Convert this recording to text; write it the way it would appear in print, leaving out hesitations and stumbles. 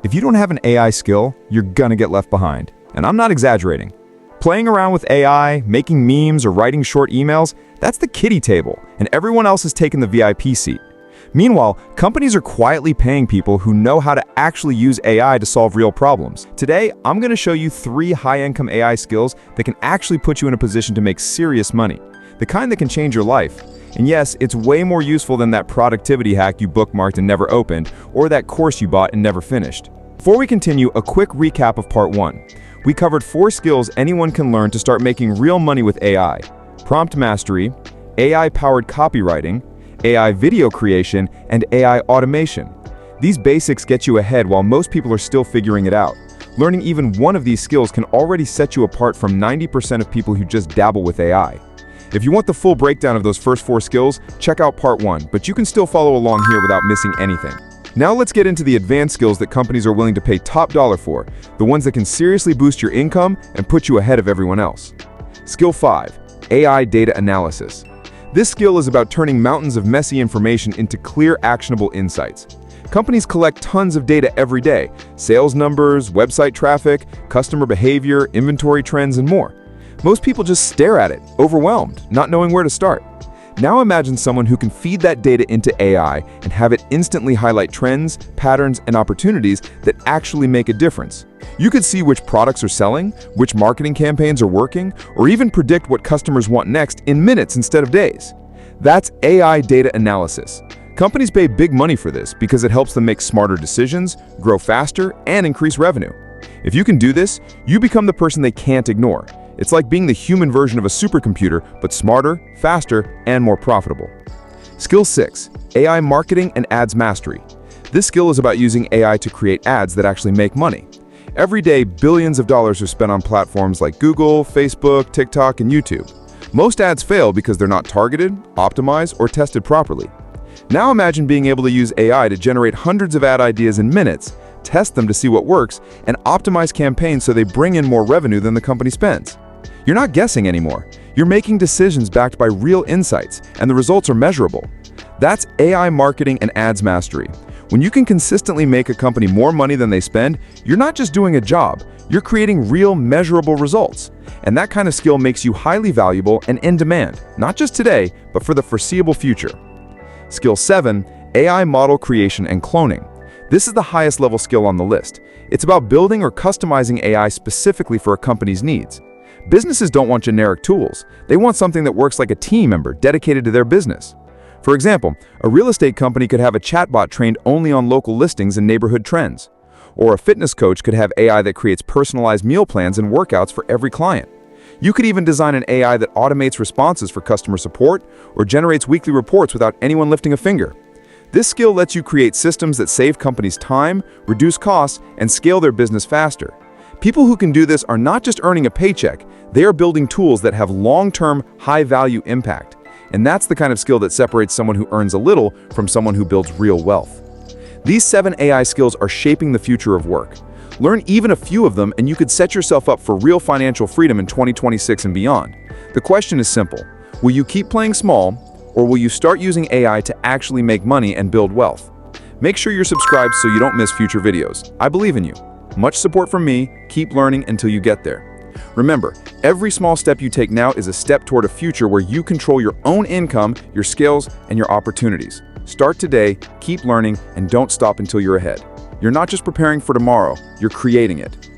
If you don't have an AI skill, you're gonna get left behind. And I'm not exaggerating. Playing around with AI, making memes, or writing short emails, that's the kiddie table, and everyone else is taking the VIP seat. Meanwhile, companies are quietly paying people who know how to actually use AI to solve real problems. Today, I'm going to show you 3 high-income AI skills that can actually put you in a position to make serious money. The kind that can change your life. And yes, it's way more useful than that productivity hack you bookmarked and never opened, or that course you bought and never finished. Before we continue, a quick recap of part 1. We covered 4 skills anyone can learn to start making real money with AI. Prompt mastery, AI-powered copywriting, AI video creation, and AI automation. These basics get you ahead while most people are still figuring it out. Learning even one of these skills can already set you apart from 90% of people who just dabble with AI. If you want the full breakdown of those first 4 skills, check out part 1, but you can still follow along here without missing anything. Now let's get into the advanced skills that companies are willing to pay top dollar for, the ones that can seriously boost your income and put you ahead of everyone else. Skill 5, AI data analysis. This skill is about turning mountains of messy information into clear, actionable insights. Companies collect tons of data every day: sales numbers, website traffic, customer behavior, inventory trends, and more. Most people just stare at it, overwhelmed, not knowing where to start. Now imagine someone who can feed that data into AI and have it instantly highlight trends, patterns, and opportunities that actually make a difference. You could see which products are selling, which marketing campaigns are working, or even predict what customers want next in minutes instead of days. That's AI data analysis. Companies pay big money for this because it helps them make smarter decisions, grow faster, and increase revenue. If you can do this, you become the person they can't ignore. It's like being the human version of a supercomputer, but smarter, faster, and more profitable. Skill 6, AI marketing and ads mastery. This skill is about using AI to create ads that actually make money. Every day, billions of dollars are spent on platforms like Google, Facebook, TikTok, and YouTube. Most ads fail because they're not targeted, optimized, or tested properly. Now imagine being able to use AI to generate hundreds of ad ideas in minutes, test them to see what works, and optimize campaigns so they bring in more revenue than the company spends. You're not guessing anymore. You're making decisions backed by real insights, and the results are measurable. That's AI marketing and ads mastery. When you can consistently make a company more money than they spend, you're not just doing a job, you're creating real, measurable results. And that kind of skill makes you highly valuable and in demand, not just today, but for the foreseeable future. Skill 7, AI model creation and cloning. This is the highest level skill on the list. It's about building or customizing AI specifically for a company's needs. Businesses don't want generic tools. They want something that works like a team member dedicated to their business. For example, a real estate company could have a chatbot trained only on local listings and neighborhood trends. Or a fitness coach could have AI that creates personalized meal plans and workouts for every client. You could even design an AI that automates responses for customer support or generates weekly reports without anyone lifting a finger. This skill lets you create systems that save companies time, reduce costs, and scale their business faster. People who can do this are not just earning a paycheck, they are building tools that have long-term, high-value impact. And that's the kind of skill that separates someone who earns a little from someone who builds real wealth. These 7 AI skills are shaping the future of work. Learn even a few of them and you could set yourself up for real financial freedom in 2026 and beyond. The question is simple. Will you keep playing small, or will you start using AI to actually make money and build wealth? Make sure you're subscribed so you don't miss future videos. I believe in you. Much support from me. Keep learning until you get there. Remember, every small step you take now is a step toward a future where you control your own income, your skills, and your opportunities. Start today, keep learning, and don't stop until you're ahead. You're not just preparing for tomorrow, you're creating it.